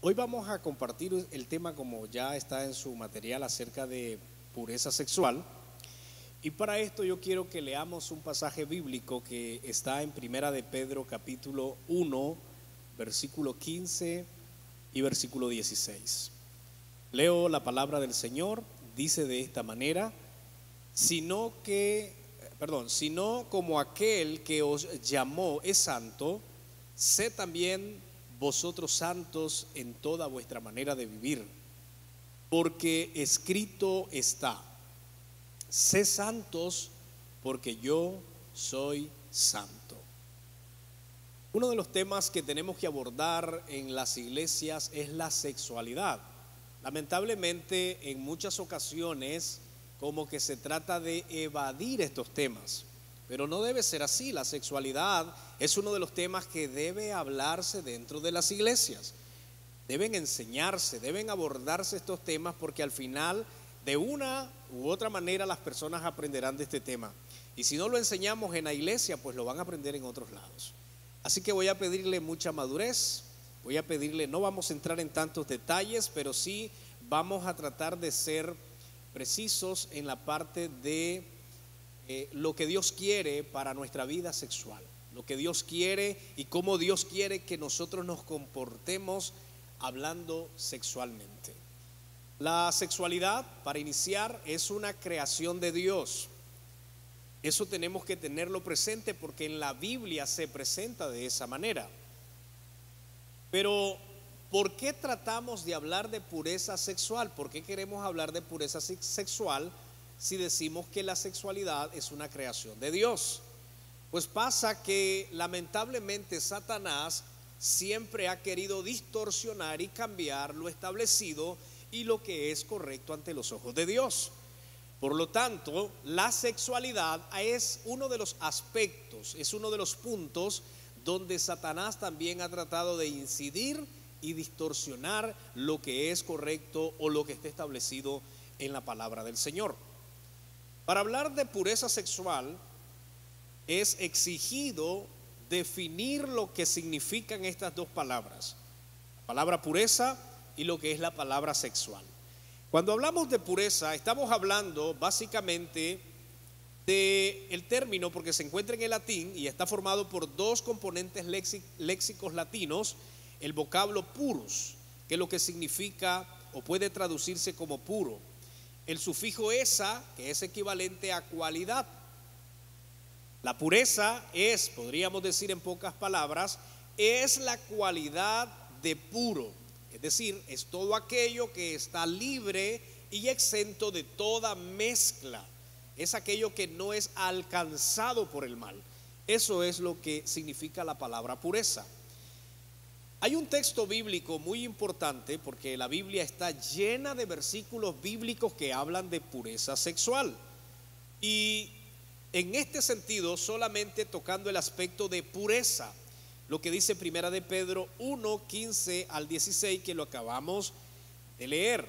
Hoy vamos a compartir el tema, como ya está en su material, acerca de pureza sexual. Y para esto yo quiero que leamos un pasaje bíblico que está en Primera de Pedro capítulo 1, versículo 15 y versículo 16. Leo la palabra del Señor, dice de esta manera: sino como aquel que os llamó es santo, sed también vosotros santos en toda vuestra manera de vivir, porque escrito está: sé santos porque yo soy santo. Uno de los temas que tenemos que abordar en las iglesias es la sexualidad. Lamentablemente, en muchas ocasiones como que se trata de evadir estos temas, pero no debe ser así. La sexualidad es uno de los temas que debe hablarse dentro de las iglesias. Deben enseñarse, deben abordarse estos temas, porque al final, de una u otra manera, las personas aprenderán de este tema. Y si no lo enseñamos en la iglesia, pues lo van a aprender en otros lados. Así que voy a pedirle mucha madurez, voy a pedirle, no vamos a entrar en tantos detalles, pero sí vamos a tratar de ser precisos en la parte de lo que Dios quiere para nuestra vida sexual, lo que Dios quiere y cómo Dios quiere que nosotros nos comportemos hablando sexualmente. La sexualidad, para iniciar, es una creación de Dios. Eso tenemos que tenerlo presente, porque en la Biblia se presenta de esa manera. Pero ¿por qué tratamos de hablar de pureza sexual? ¿Por qué queremos hablar de pureza sexual si decimos que la sexualidad es una creación de Dios? Pues pasa que lamentablemente Satanás siempre ha querido distorsionar y cambiar lo establecido y lo que es correcto ante los ojos de Dios. Por lo tanto, la sexualidad es uno de los aspectos, es uno de los puntos donde Satanás también ha tratado de incidir y distorsionar lo que es correcto o lo que está establecido en la palabra del Señor. Para hablar de pureza sexual es exigido definir lo que significan estas dos palabras: la palabra pureza y lo que es la palabra sexual. Cuando hablamos de pureza, estamos hablando básicamente del término, porque se encuentra en el latín y está formado por dos componentes léxicos latinos: el vocablo purus, que es lo que significa o puede traducirse como puro; el sufijo esa, que es equivalente a cualidad. La pureza es, podríamos decir en pocas palabras, es la cualidad de puro. Es decir, es todo aquello que está libre y exento de toda mezcla. Es aquello que no es alcanzado por el mal. Eso es lo que significa la palabra pureza. Hay un texto bíblico muy importante, porque la Biblia está llena de versículos bíblicos que hablan de pureza sexual. Y en este sentido, solamente tocando el aspecto de pureza, lo que dice Primera de Pedro 1, 15 al 16, que lo acabamos de leer: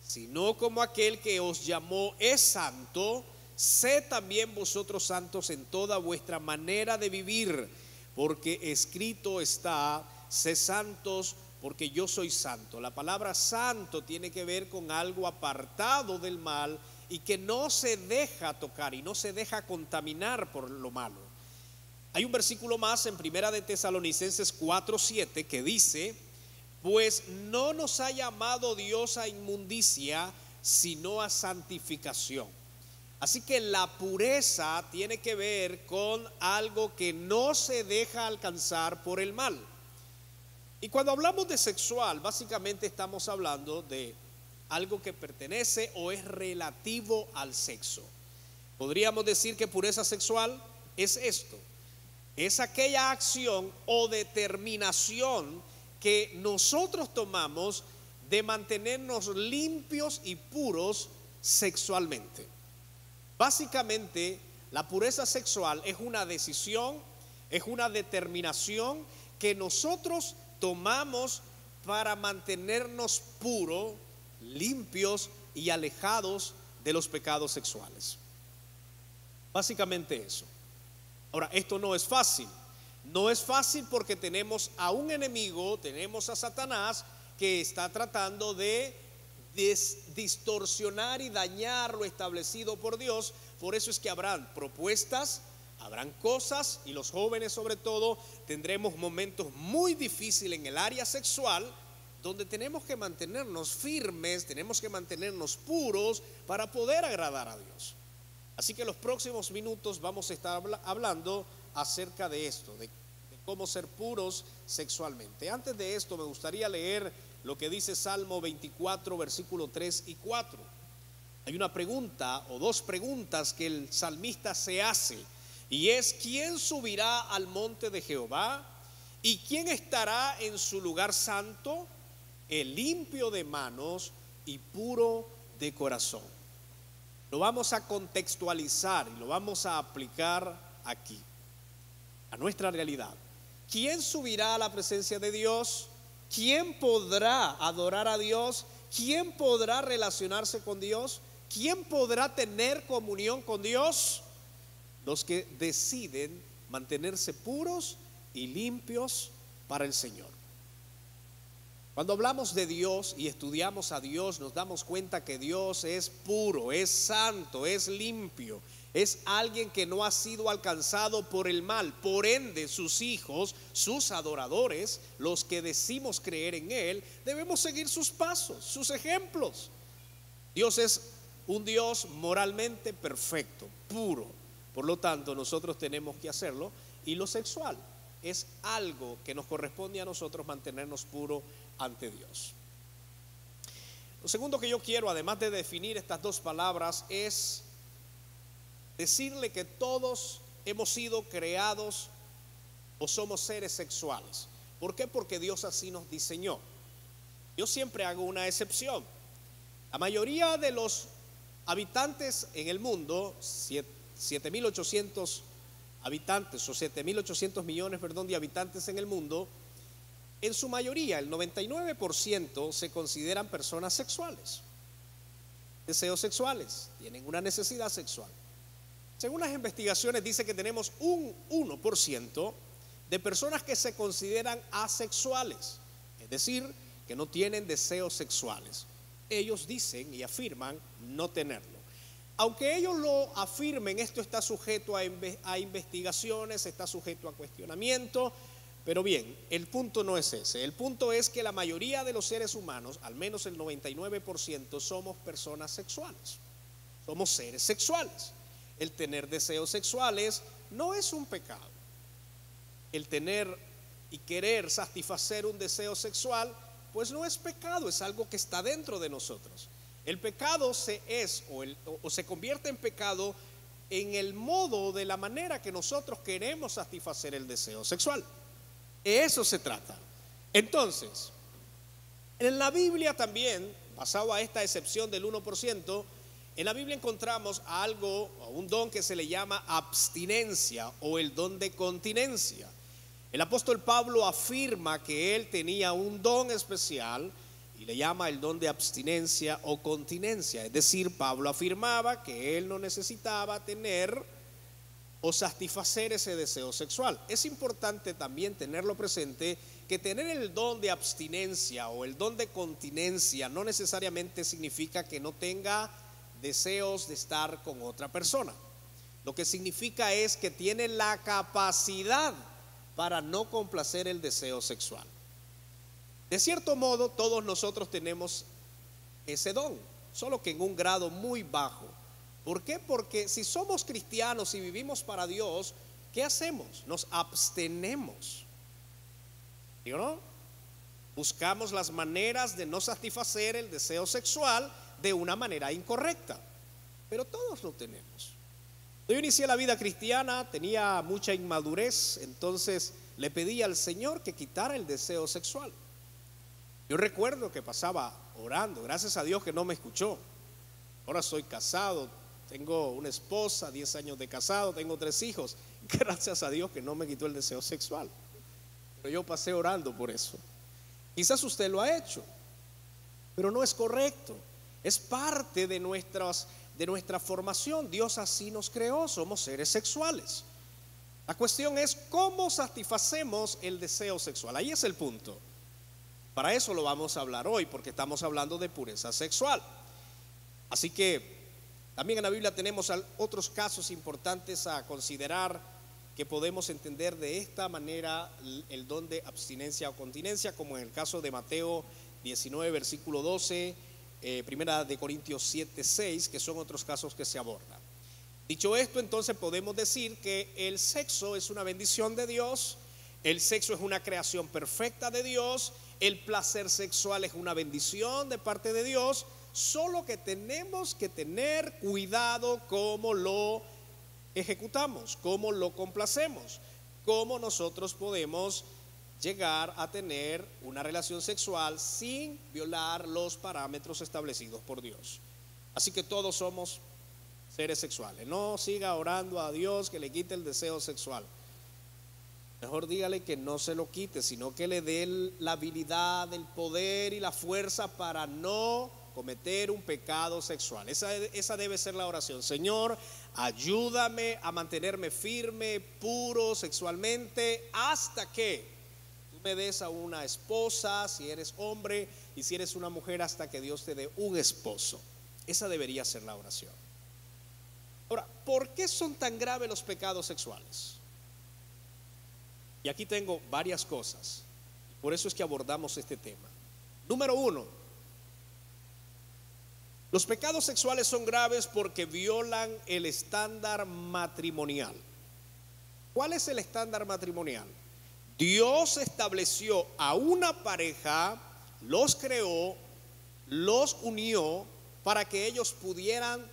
sino como aquel que os llamó es santo, sed también vosotros santos en toda vuestra manera de vivir, porque escrito está: sé santos porque yo soy santo. La palabra santo tiene que ver con algo apartado del mal y que no se deja tocar y no se deja contaminar por lo malo. Hay un versículo más en Primera de Tesalonicenses 4:7 que dice: pues no nos ha llamado Dios a inmundicia, sino a santificación. Así que la pureza tiene que ver con algo que no se deja alcanzar por el mal. Y cuando hablamos de sexual, básicamente estamos hablando de algo que pertenece o es relativo al sexo. Podríamos decir que pureza sexual es esto: es aquella acción o determinación que nosotros tomamos de mantenernos limpios y puros sexualmente. Básicamente, la pureza sexual es una decisión, es una determinación que nosotros tomamos para mantenernos puros, limpios y alejados de los pecados sexuales. Básicamente eso. Ahora, esto no es fácil. No es fácil porque tenemos a un enemigo, tenemos a Satanás, que está tratando de distorsionar y dañar lo establecido por Dios. Por eso es que habrán propuestas, habrán cosas, y los jóvenes sobre todo tendremos momentos muy difíciles en el área sexual, donde tenemos que mantenernos firmes, tenemos que mantenernos puros para poder agradar a Dios. Así que los próximos minutos vamos a estar hablando acerca de esto, de cómo ser puros sexualmente. Antes de esto me gustaría leer lo que dice Salmo 24, versículo 3 y 4. Hay una pregunta o dos preguntas que el salmista se hace, y es: ¿quién subirá al monte de Jehová? ¿Y quién estará en su lugar santo? El limpio de manos y puro de corazón. Lo vamos a contextualizar y lo vamos a aplicar aquí, a nuestra realidad. ¿Quién subirá a la presencia de Dios? ¿Quién podrá adorar a Dios? ¿Quién podrá relacionarse con Dios? ¿Quién podrá tener comunión con Dios? Los que deciden mantenerse puros y limpios para el Señor. Cuando hablamos de Dios y estudiamos a Dios, nos damos cuenta que Dios es puro, es santo, es limpio, es alguien que no ha sido alcanzado por el mal. Por ende, sus hijos, sus adoradores, los que decimos creer en Él, debemos seguir sus pasos, sus ejemplos. Dios es un Dios moralmente perfecto, puro. Por lo tanto, nosotros tenemos que hacerlo. Y lo sexual es algo que nos corresponde a nosotros mantenernos puros ante Dios. Lo segundo que yo quiero, además de definir estas dos palabras, es decirle que todos hemos sido creados o somos seres sexuales. ¿Por qué? Porque Dios así nos diseñó. Yo siempre hago una excepción. La mayoría de los habitantes en el mundo, 7.800 habitantes o 7.800 millones, de habitantes en el mundo, en su mayoría, el 99% se consideran personas sexuales, deseos sexuales, tienen una necesidad sexual. Según las investigaciones dice que tenemos un 1% de personas que se consideran asexuales, es decir, que no tienen deseos sexuales. Ellos dicen y afirman no tenerlo. Aunque ellos lo afirmen, esto está sujeto a investigaciones, está sujeto a cuestionamiento. Pero bien, el punto no es ese. El punto es que la mayoría de los seres humanos, al menos el 99%, somos personas sexuales. Somos seres sexuales. El tener deseos sexuales no es un pecado. El tener y querer satisfacer un deseo sexual, pues no es pecado, es algo que está dentro de nosotros. El pecado se convierte en pecado en el modo, de la manera que nosotros queremos satisfacer el deseo sexual. De eso se trata. Entonces, en la Biblia también, basado a esta excepción del 1%, en la Biblia encontramos algo, un don que se le llama abstinencia o el don de continencia. El apóstol Pablo afirma que él tenía un don especial y le llama el don de abstinencia o continencia. Es decir, Pablo afirmaba que él no necesitaba tener o satisfacer ese deseo sexual. Es importante también tenerlo presente, que tener el don de abstinencia o el don de continencia no necesariamente significa que no tenga deseos de estar con otra persona. Lo que significa es que tiene la capacidad para no complacer el deseo sexual. De cierto modo, todos nosotros tenemos ese don, solo que en un grado muy bajo. ¿Por qué? Porque si somos cristianos y vivimos para Dios, ¿qué hacemos? Nos abstenemos. ¿Sí o no? Buscamos las maneras de no satisfacer el deseo sexual de una manera incorrecta. Pero todos lo tenemos. Yo inicié la vida cristiana, tenía mucha inmadurez, entonces le pedí al Señor que quitara el deseo sexual. Yo recuerdo que pasaba orando, gracias a Dios que no me escuchó. Ahora soy casado, tengo una esposa, 10 años de casado, tengo 3 hijos. Gracias a Dios que no me quitó el deseo sexual. Pero yo pasé orando por eso. Quizás usted lo ha hecho, pero no es correcto. Es parte de nuestra formación. Dios así nos creó, somos seres sexuales. La cuestión es cómo satisfacemos el deseo sexual. Ahí es el punto. Para eso lo vamos a hablar hoy, porque estamos hablando de pureza sexual. Así que también en la Biblia tenemos otros casos importantes a considerar que podemos entender de esta manera el don de abstinencia o continencia, como en el caso de Mateo 19, versículo 12, primera de Corintios 7, 6, que son otros casos que se abordan. Dicho esto, entonces podemos decir que el sexo es una bendición de Dios, el sexo es una creación perfecta de Dios, el placer sexual es una bendición de parte de Dios, solo que tenemos que tener cuidado cómo lo ejecutamos, cómo lo complacemos, cómo nosotros podemos llegar a tener una relación sexual sin violar los parámetros establecidos por Dios. Así que todos somos seres sexuales. No siga orando a Dios que le quite el deseo sexual. Mejor dígale que no se lo quite, sino que le dé la habilidad, el poder y la fuerza para no cometer un pecado sexual. Esa debe ser la oración. Señor, ayúdame a mantenerme firme, puro sexualmente, hasta que tú me des a una esposa, si eres hombre, y si eres una mujer, hasta que Dios te dé un esposo. Esa debería ser la oración. Ahora, ¿por qué son tan graves los pecados sexuales? Y aquí tengo varias cosas. Por eso es que abordamos este tema. Número uno, los pecados sexuales son graves porque violan el estándar matrimonial. ¿Cuál es el estándar matrimonial? Dios estableció a una pareja, los creó, los unió para que ellos pudieran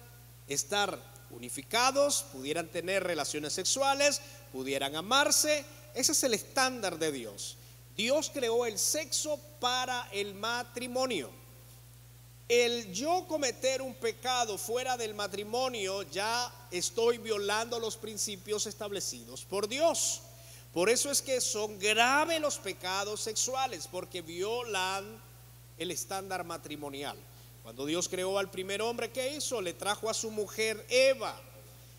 estar unificados, pudieran tener relaciones sexuales, pudieran amarse. Ese es el estándar de Dios. Dios creó el sexo para el matrimonio. El yo cometer un pecado fuera del matrimonio, ya estoy violando los principios establecidos por Dios. Por eso es que son graves los pecados sexuales, porque violan el estándar matrimonial. Cuando Dios creó al primer hombre, ¿qué hizo? Le trajo a su mujer Eva,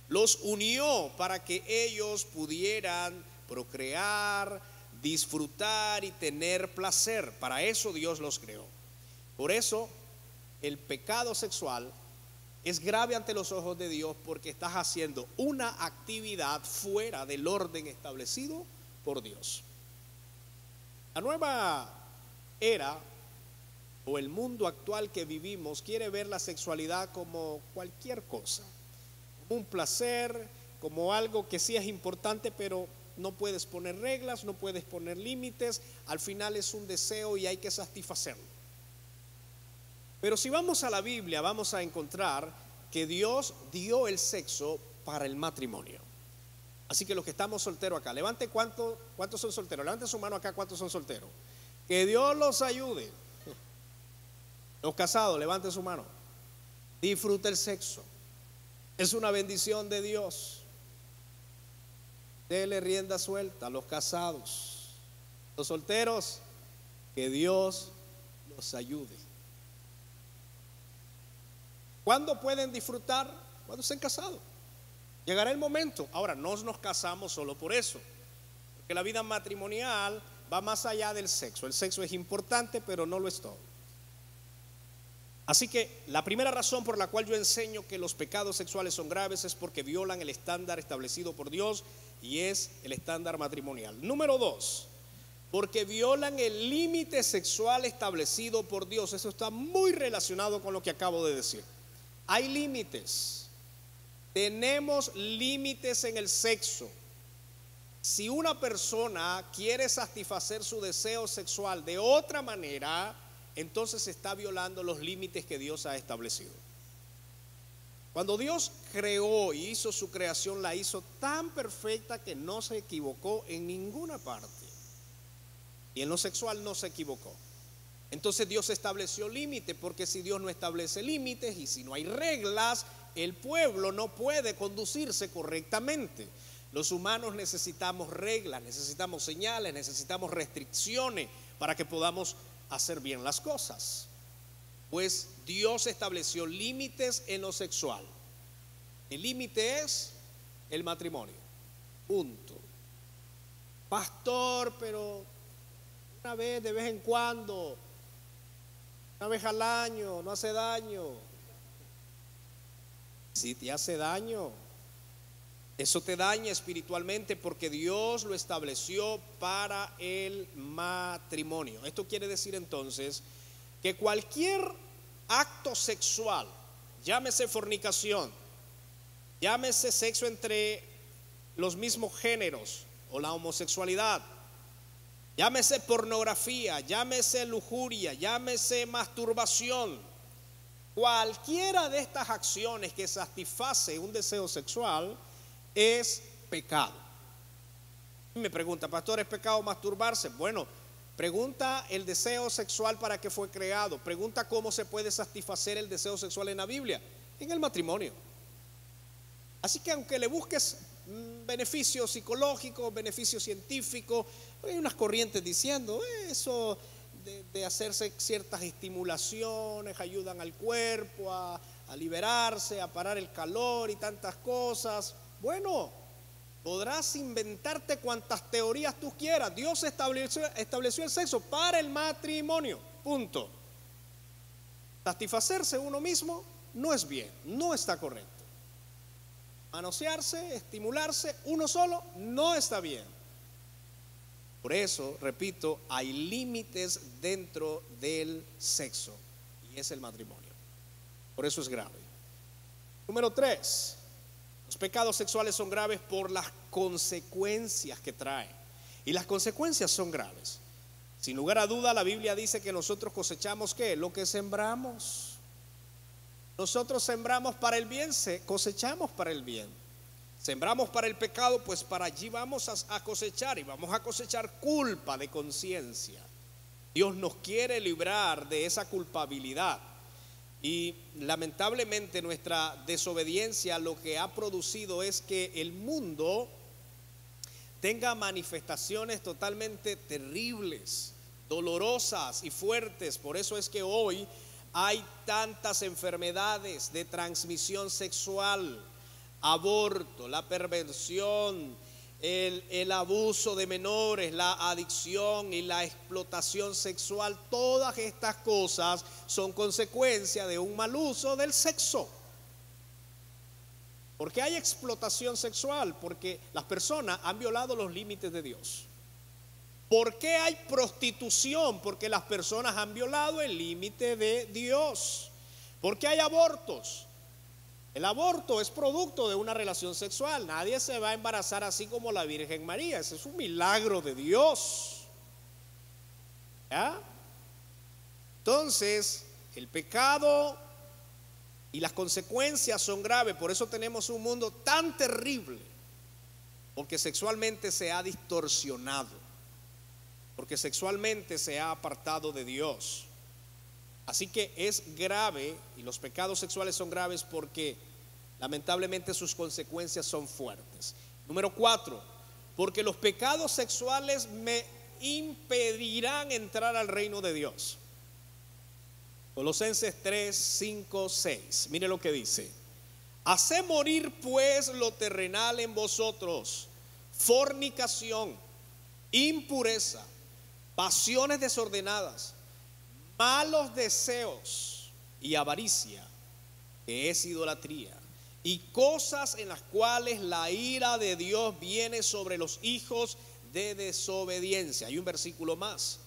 los unió para que ellos pudieran procrear, disfrutar y tener placer. Para eso Dios los creó. Por eso el pecado sexual es grave ante los ojos de Dios, porque estás haciendo una actividad fuera del orden establecido por Dios. La nueva era o el mundo actual que vivimos quiere ver la sexualidad como cualquier cosa, como un placer, como algo que sí es importante, pero no puedes poner reglas, no puedes poner límites. Al final es un deseo y hay que satisfacerlo. Pero si vamos a la Biblia, vamos a encontrar que Dios dio el sexo para el matrimonio. Así que los que estamos solteros acá, levante cuántos son solteros, levante su mano acá, cuántos son solteros. Que Dios los ayude. Los casados, levante su mano. Disfruta el sexo. Es una bendición de Dios. Dele rienda suelta a los casados. Los solteros, que Dios los ayude. ¿Cuándo pueden disfrutar? Cuando estén casados. Llegará el momento. Ahora, no nos casamos solo por eso, porque la vida matrimonial va más allá del sexo. El sexo es importante, pero no lo es todo. Así que la primera razón por la cual yo enseño que los pecados sexuales son graves es porque violan el estándar establecido por Dios, y es el estándar matrimonial. Número dos, porque violan el límite sexual establecido por Dios. Eso está muy relacionado con lo que acabo de decir. Hay límites. Tenemos límites en el sexo. Si una persona quiere satisfacer su deseo sexual de otra manera, entonces está violando los límites que Dios ha establecido. Cuando Dios creó y hizo su creación, la hizo tan perfecta que no se equivocó en ninguna parte. Y en lo sexual no se equivocó. Entonces Dios estableció límites, porque si Dios no establece límites y si no hay reglas, el pueblo no puede conducirse correctamente. Los humanos necesitamos reglas, necesitamos señales, necesitamos restricciones para que podamos hacer bien las cosas. Pues Dios estableció límites en lo sexual. El límite es el matrimonio. Punto. Pastor, pero una vez, de vez en cuando, una vez al año, no hace daño. Si te hace daño, eso te daña espiritualmente porque Dios lo estableció para el matrimonio. Esto quiere decir entonces que cualquier acto sexual, llámese fornicación, llámese sexo entre los mismos géneros o la homosexualidad, llámese pornografía, llámese lujuria, llámese masturbación, cualquiera de estas acciones que satisface un deseo sexual es pecado. Me pregunta, pastor, ¿es pecado masturbarse? Bueno, pregunta el deseo sexual para qué fue creado. Pregunta cómo se puede satisfacer el deseo sexual en la Biblia, en el matrimonio. Así que aunque le busques beneficio psicológico, beneficio científico, hay unas corrientes diciendo eso de hacerse ciertas estimulaciones ayudan al cuerpo a liberarse, a parar el calor y tantas cosas. Bueno, podrás inventarte cuantas teorías tú quieras. Dios estableció el sexo para el matrimonio, punto. Satisfacerse uno mismo no es bien, no está correcto. Manosearse, estimularse uno solo no está bien. Por eso, repito, hay límites dentro del sexo y es el matrimonio. Por eso es grave. Número 3. Los pecados sexuales son graves por las consecuencias que traen. Y las consecuencias son graves. Sin lugar a duda, la Biblia dice que nosotros cosechamos ¿qué? Lo que sembramos. Nosotros sembramos para el bien, cosechamos para el bien. Sembramos para el pecado, pues para allí vamos a cosechar, y vamos a cosechar culpa de conciencia. Dios nos quiere librar de esa culpabilidad. Y lamentablemente nuestra desobediencia lo que ha producido es que el mundo tenga manifestaciones totalmente terribles, dolorosas y fuertes. Por eso es que hoy hay tantas enfermedades de transmisión sexual, aborto, la perversión, el abuso de menores, la adicción y la explotación sexual. Todas estas cosas son consecuencia de un mal uso del sexo. ¿Por qué hay explotación sexual? Porque las personas han violado los límites de Dios. ¿Por qué hay prostitución? Porque las personas han violado el límite de Dios. ¿Por qué hay abortos? El aborto es producto de una relación sexual. Nadie se va a embarazar así como la Virgen María. Ese es un milagro de Dios. ¿Ya? Entonces, el pecado y las consecuencias son graves. Por eso tenemos un mundo tan terrible. Porque sexualmente se ha distorsionado. Porque sexualmente se ha apartado de Dios. Así que es grave, y los pecados sexuales son graves porque lamentablemente sus consecuencias son fuertes. Número 4, porque los pecados sexuales me impedirán entrar al reino de Dios. Colosenses 3, 5, 6. Mire lo que dice: haced morir pues lo terrenal en vosotros: fornicación, impureza, pasiones desordenadas, malos deseos y avaricia, que es idolatría, y cosas en las cuales la ira de Dios viene sobre los hijos de desobediencia. Hay un versículo más,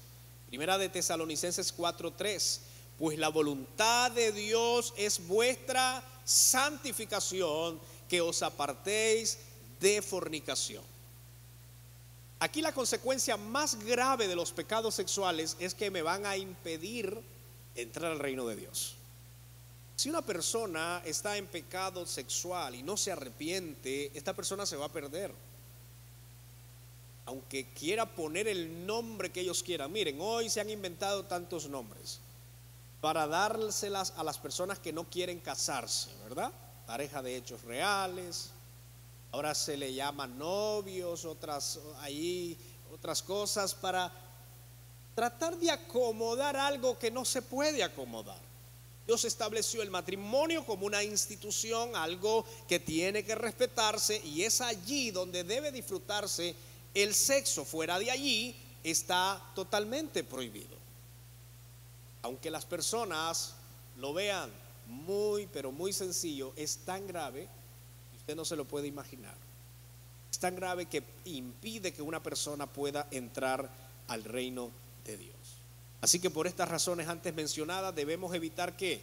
Primera de Tesalonicenses 4:3. Pues la voluntad de Dios es vuestra santificación, que os apartéis de fornicación. Aquí la consecuencia más grave de los pecados sexuales es que me van a impedir entrar al reino de Dios. Si una persona está en pecado sexual y no se arrepiente, esta persona se va a perder. Aunque quiera poner el nombre que ellos quieran. Miren, hoy se han inventado tantos nombres para dárselas a las personas que no quieren casarse, ¿verdad? Pareja de hechos reales. Ahora se le llama novios, otras cosas, para tratar de acomodar algo que no se puede acomodar. Dios estableció el matrimonio como una institución, algo que tiene que respetarse, y es allí donde debe disfrutarse el sexo. Fuera de allí está totalmente prohibido. Aunque las personas lo vean muy, pero muy sencillo, es tan grave que usted no se lo puede imaginar. Es tan grave que impide que una persona pueda entrar al reino de Dios. Así que por estas razones antes mencionadas debemos evitar que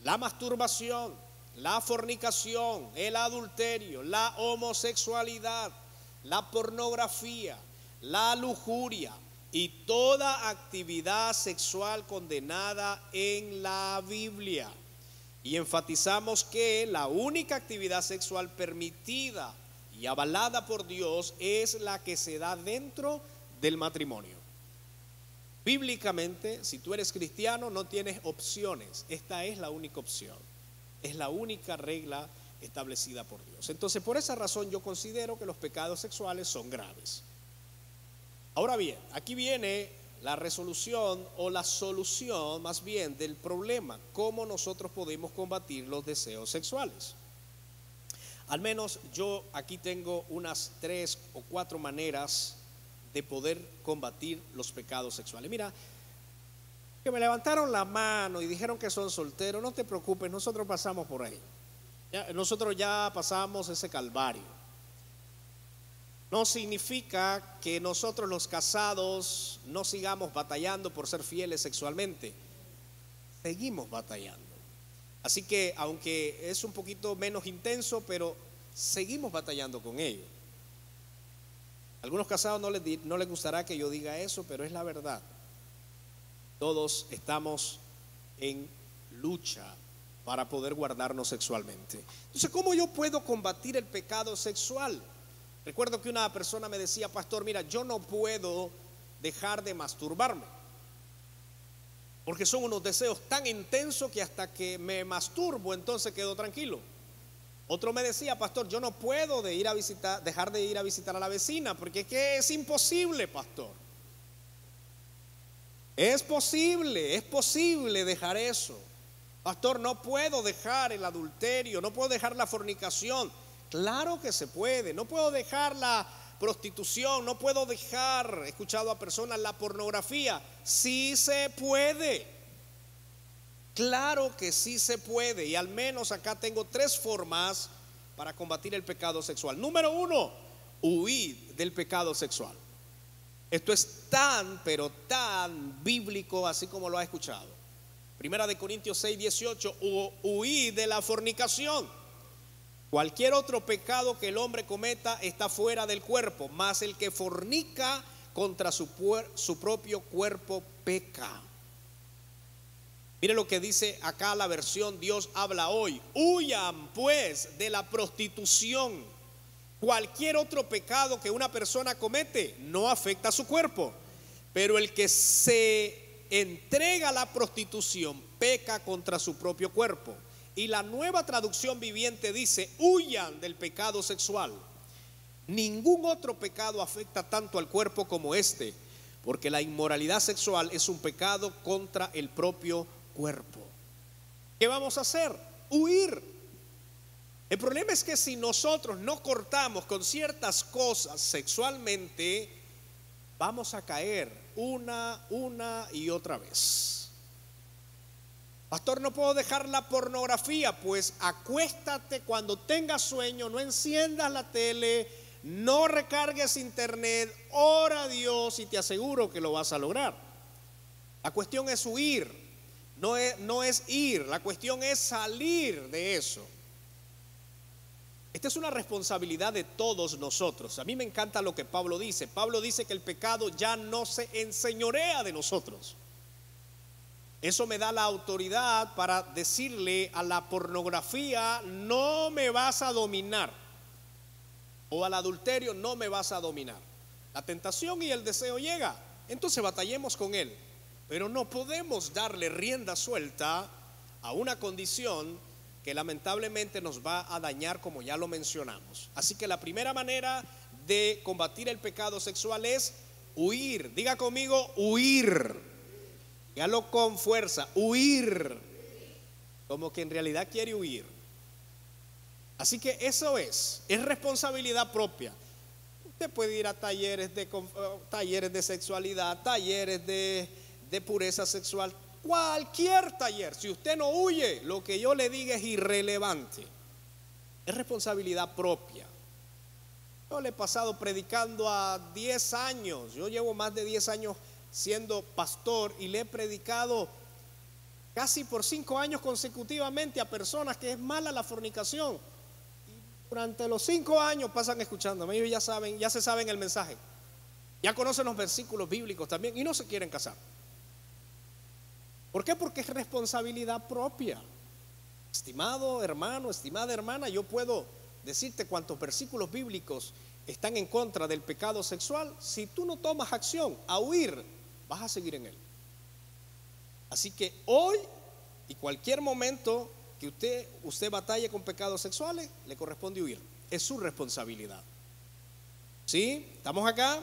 la masturbación, la fornicación, el adulterio, la homosexualidad, la pornografía, la lujuria y toda actividad sexual condenada en la Biblia. Y enfatizamos que la única actividad sexual permitida y avalada por Dios es la que se da dentro del matrimonio. Bíblicamente, si tú eres cristiano, no tienes opciones. Esta es la única opción. Es la única regla establecida por Dios. Entonces, por esa razón yo considero que los pecados sexuales son graves. Ahora bien, aquí viene la resolución o la solución más bien del problema, cómo nosotros podemos combatir los deseos sexuales. Al menos yo aquí tengo unas 3 o 4 maneras de poder combatir los pecados sexuales. Mira, que me levantaron la mano y dijeron que son solteros, no te preocupes, nosotros pasamos por ahí. Nosotros ya pasamos ese calvario. No significa que nosotros los casados no sigamos batallando por ser fieles sexualmente. Seguimos batallando. Así que aunque es un poquito menos intenso, pero seguimos batallando con ello. A algunos casados no les gustará que yo diga eso, pero es la verdad. Todos estamos en lucha para poder guardarnos sexualmente. Entonces, ¿cómo yo puedo combatir el pecado sexual? Recuerdo que una persona me decía: pastor, mira, yo no puedo dejar de masturbarme, porque son unos deseos tan intensos que hasta que me masturbo entonces quedo tranquilo. Otro me decía: pastor, yo no puedo dejar de ir a visitar a la vecina, porque es que es imposible, pastor. Es posible dejar eso. Pastor, no puedo dejar el adulterio, no puedo dejar la fornicación. Claro que se puede. No puedo dejar la prostitución, no puedo dejar, he escuchado a personas, la pornografía. Sí se puede. Claro que sí se puede. Y al menos acá tengo 3 formas para combatir el pecado sexual. Número 1, huir del pecado sexual. Esto es tan, pero tan bíblico, así como lo ha escuchado. Primera de Corintios 6:18, huir de la fornicación. Cualquier otro pecado que el hombre cometa está fuera del cuerpo, mas el que fornica contra su propio cuerpo peca. Mire lo que dice acá la versión Dios habla hoy: huyan pues de la prostitución. Cualquier otro pecado que una persona comete no afecta a su cuerpo, pero el que se entrega a la prostitución peca contra su propio cuerpo. Y la Nueva Traducción Viviente dice: huyan del pecado sexual. Ningún otro pecado afecta tanto al cuerpo como este, porque la inmoralidad sexual es un pecado contra el propio cuerpo. ¿Qué vamos a hacer? Huir. El problema es que si nosotros no cortamos con ciertas cosas sexualmente, vamos a caer una y otra vez. Pastor, no puedo dejar la pornografía. Pues acuéstate cuando tengas sueño, no enciendas la tele, no recargues internet, ora a Dios y te aseguro que lo vas a lograr. La cuestión es huir, no es ir, la cuestión es salir de eso. Esta es una responsabilidad de todos nosotros. A mí me encanta lo que Pablo dice. Pablo dice que el pecado ya no se enseñorea de nosotros. Eso me da la autoridad para decirle a la pornografía: no me vas a dominar. O al adulterio: no me vas a dominar. La tentación y el deseo llega, entonces batallemos con él. Pero no podemos darle rienda suelta a una condición que lamentablemente nos va a dañar, como ya lo mencionamos. Así que la primera manera de combatir el pecado sexual es huir. Diga conmigo: huir. Dígalo con fuerza: huir. Como que en realidad quiere huir. Así que eso es responsabilidad propia. Usted puede ir a talleres de sexualidad, talleres de pureza sexual, cualquier taller. Si usted no huye, lo que yo le diga es irrelevante. Es responsabilidad propia. Yo le he pasado predicando a 10 años. Yo llevo más de 10 años siendo pastor y le he predicado casi por 5 años consecutivamente a personas que es mala la fornicación. Durante los 5 años pasan escuchándome. Ellos ya se saben el mensaje. Ya conocen los versículos bíblicos también y no se quieren casar. ¿Por qué? Porque es responsabilidad propia. Estimado hermano, estimada hermana, yo puedo decirte cuántos versículos bíblicos están en contra del pecado sexual. Si tú no tomas acción a huir, vas a seguir en él. Así que hoy y cualquier momento que usted batalle con pecados sexuales, le corresponde huir. Es su responsabilidad. ¿Sí? ¿Estamos acá?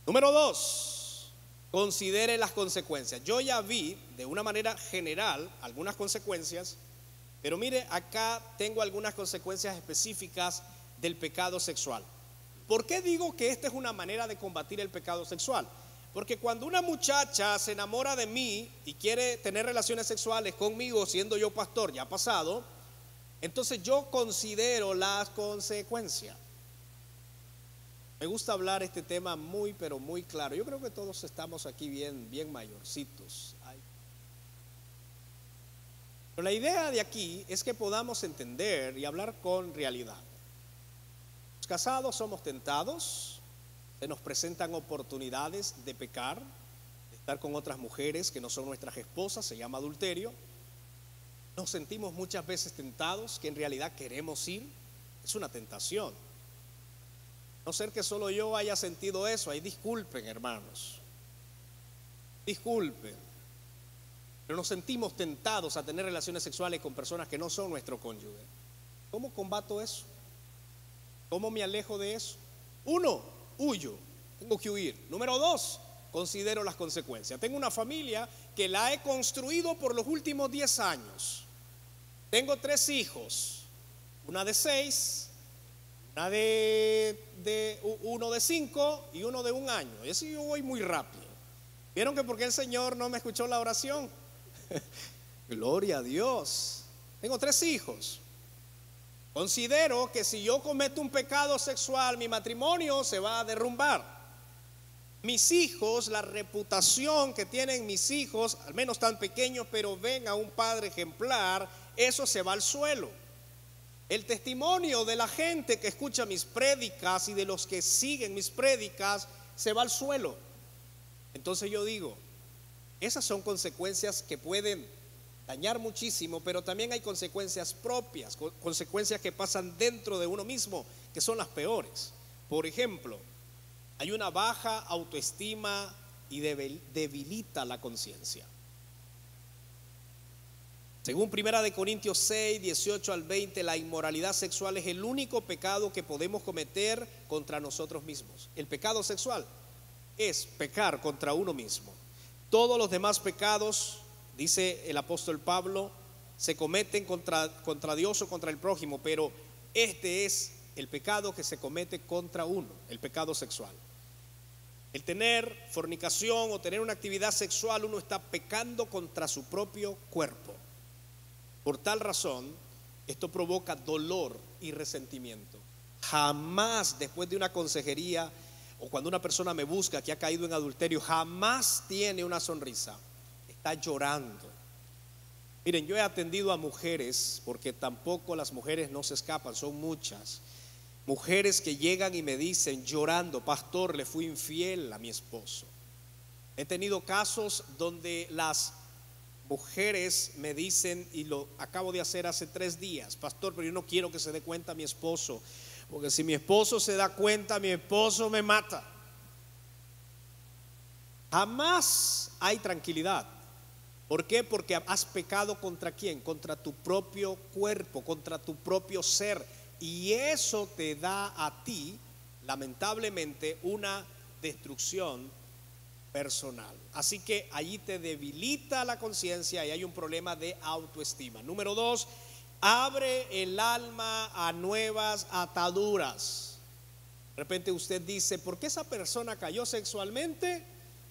Número 2, considere las consecuencias. Yo ya vi de una manera general algunas consecuencias, pero mire, acá tengo algunas consecuencias específicas del pecado sexual. ¿Por qué digo que esta es una manera de combatir el pecado sexual? Porque cuando una muchacha se enamora de mí y quiere tener relaciones sexuales conmigo, siendo yo pastor, ya pasado, entonces yo considero las consecuencias. Me gusta hablar este tema muy, pero muy claro. Yo creo que todos estamos aquí bien mayorcitos. Pero la idea de aquí es que podamos entender y hablar con realidad. Los casados somos tentados. Se nos presentan oportunidades de pecar, de estar con otras mujeres que no son nuestras esposas, se llama adulterio. Nos sentimos muchas veces tentados, que en realidad queremos ir. Es una tentación. No ser que solo yo haya sentido eso. Ahí disculpen, hermanos, disculpen, pero nos sentimos tentados a tener relaciones sexuales con personas que no son nuestro cónyuge. ¿Cómo combato eso? ¿Cómo me alejo de eso? 1, huyo, tengo que huir. Número 2, considero las consecuencias. Tengo una familia que la he construido por los últimos 10 años. Tengo 3 hijos, una de 6, uno de 5 y uno de 1 año. Y así yo voy muy rápido. ¿Vieron que porque el Señor no me escuchó la oración? Gloria a Dios. Tengo 3 hijos. Considero que si yo cometo un pecado sexual, mi matrimonio se va a derrumbar. Mis hijos, la reputación que tienen mis hijos, al menos tan pequeños, pero ven a un padre ejemplar, eso se va al suelo. El testimonio de la gente que escucha mis prédicas y de los que siguen mis prédicas se va al suelo. Entonces yo digo, esas son consecuencias que pueden dañar muchísimo, pero también hay consecuencias propias, consecuencias que pasan dentro de uno mismo, que son las peores. Por ejemplo, hay una baja autoestima y debilita la conciencia. Según 1 Corintios 6, 18 al 20, la inmoralidad sexual es el único pecado que podemos cometer contra nosotros mismos. El pecado sexual es pecar contra uno mismo. Todos los demás pecados, dice el apóstol Pablo, se cometen contra Dios o contra el prójimo, pero este es el pecado que se comete contra uno, el pecado sexual. El tener fornicación o tener una actividad sexual, uno está pecando contra su propio cuerpo. Por tal razón, esto provoca dolor y resentimiento. Jamás después de una consejería o cuando una persona me busca que ha caído en adulterio, jamás tiene una sonrisa. Está llorando. Miren, yo he atendido a mujeres, porque tampoco las mujeres no se escapan, son muchas. Mujeres que llegan y me dicen llorando: pastor, le fui infiel a mi esposo. He tenido casos donde las mujeres me dicen, y lo acabo de hacer hace 3 días: pastor, pero yo no quiero que se dé cuenta mi esposo, porque si mi esposo se da cuenta, mi esposo me mata. Jamás hay tranquilidad. ¿Por qué? Porque has pecado ¿contra quién? Contra tu propio cuerpo, contra tu propio ser. Y eso te da a ti, lamentablemente, una destrucción personal. Así que allí te debilita la conciencia y hay un problema de autoestima. Número 2, abre el alma a nuevas ataduras. De repente usted dice, ¿por qué esa persona cayó sexualmente?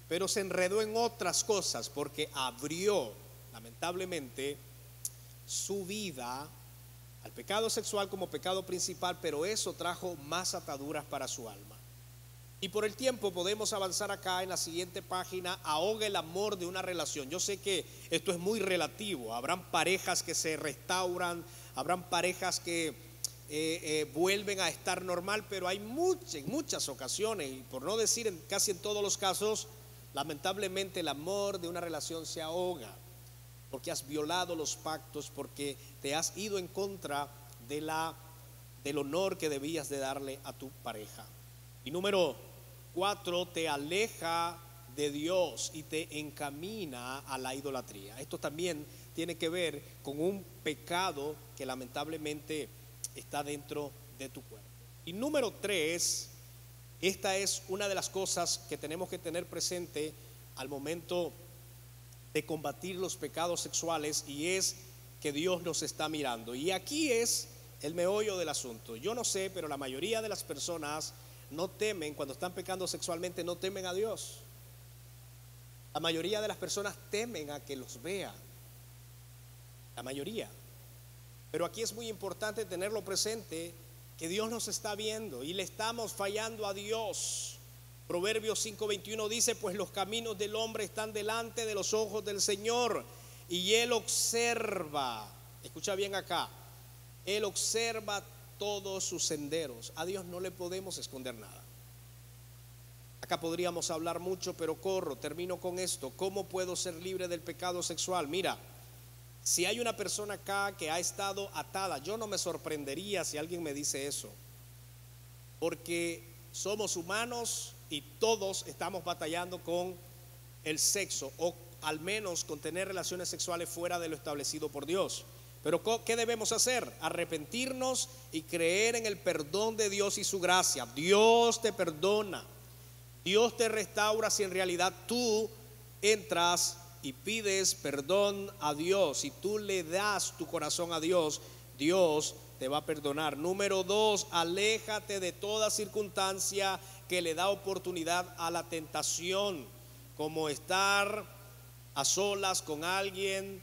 Pero se enredó en otras cosas, porque abrió, lamentablemente, su vida al pecado sexual como pecado principal, pero eso trajo más ataduras para su alma. Y por el tiempo podemos avanzar acá en la siguiente página, ahoga el amor de una relación. Yo sé que esto es muy relativo, habrán parejas que se restauran, habrán parejas que vuelven a estar normal, pero hay en muchas ocasiones, y por no decir casi en todos los casos, lamentablemente el amor de una relación se ahoga, porque has violado los pactos, porque te has ido en contra del honor que debías de darle a tu pareja. Y número 4, te aleja de Dios y te encamina a la idolatría. Esto también tiene que ver con un pecado que lamentablemente está dentro de tu cuerpo. Y número 3, esta es una de las cosas que tenemos que tener presente al momento de combatir los pecados sexuales, y es que Dios nos está mirando. Y aquí es el meollo del asunto. Yo no sé, pero la mayoría de las personas no temen, cuando están pecando sexualmente, no temen a Dios. La mayoría de las personas temen a que los vean. La mayoría. Pero aquí es muy importante tenerlo presente, que Dios nos está viendo y le estamos fallando a Dios. Proverbios 5:21 dice, pues los caminos del hombre están delante de los ojos del Señor, y Él observa, escucha bien acá, Él observa todos sus senderos. A Dios no le podemos esconder nada. Acá podríamos hablar mucho, pero termino con esto. ¿Cómo puedo ser libre del pecado sexual? Mira, si hay una persona acá que ha estado atada, yo no me sorprendería si alguien me dice eso, porque somos humanos y todos estamos batallando con el sexo, o al menos con tener relaciones sexuales fuera de lo establecido por Dios. Pero ¿qué debemos hacer? Arrepentirnos y creer en el perdón de Dios y su gracia. Dios te perdona, Dios te restaura si en realidad tú entras y pides perdón a Dios. Si tú le das tu corazón a Dios, Dios te va a perdonar. Número 2, aléjate de toda circunstancia que le da oportunidad a la tentación, como estar a solas con alguien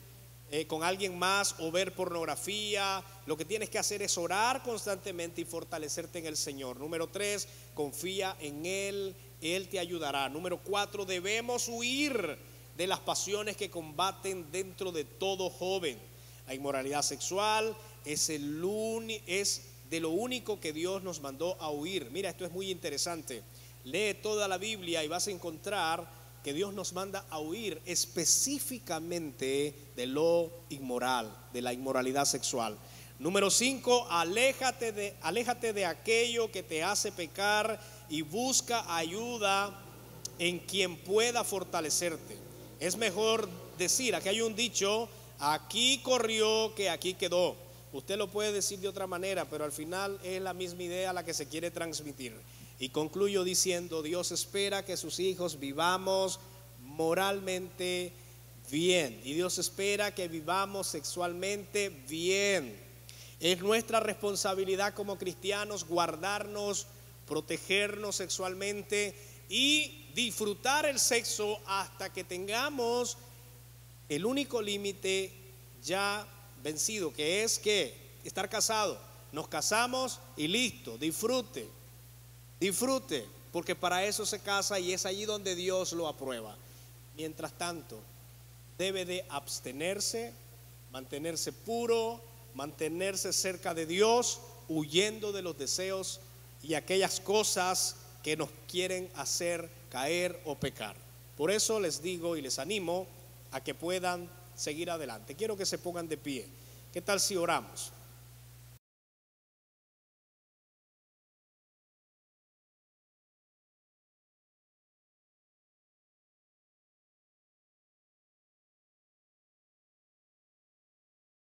más, o ver pornografía. Lo que tienes que hacer es orar constantemente y fortalecerte en el Señor. Número 3, confía en Él, Él te ayudará. Número 4, debemos huir de las pasiones que combaten dentro de todo joven. La inmoralidad sexual es de lo único que Dios nos mandó a huir. Mira, esto es muy interesante. Lee toda la Biblia y vas a encontrar que Dios nos manda a huir específicamente de lo inmoral, de la inmoralidad sexual. Número 5, aléjate de aquello que te hace pecar y busca ayuda en quien pueda fortalecerte. Es mejor decir, aquí hay un dicho, aquí corrió que aquí quedó. Usted lo puede decir de otra manera, pero al final es la misma idea la que se quiere transmitir. Y concluyo diciendo, Dios espera que sus hijos vivamos moralmente bien, y Dios espera que vivamos sexualmente bien. Es nuestra responsabilidad como cristianos guardarnos, protegernos sexualmente y disfrutar el sexo hasta que tengamos el único límite ya vencido, que es que estar casado. Nos casamos y listo, disfrute, porque para eso se casa y es allí donde Dios lo aprueba. Mientras tanto, debe de abstenerse, mantenerse puro, mantenerse cerca de Dios, huyendo de los deseos y aquellas cosas que nos quieren hacer caer o pecar. Por eso les digo y les animo a que puedan seguir adelante. Quiero que se pongan de pie. ¿Qué tal si oramos?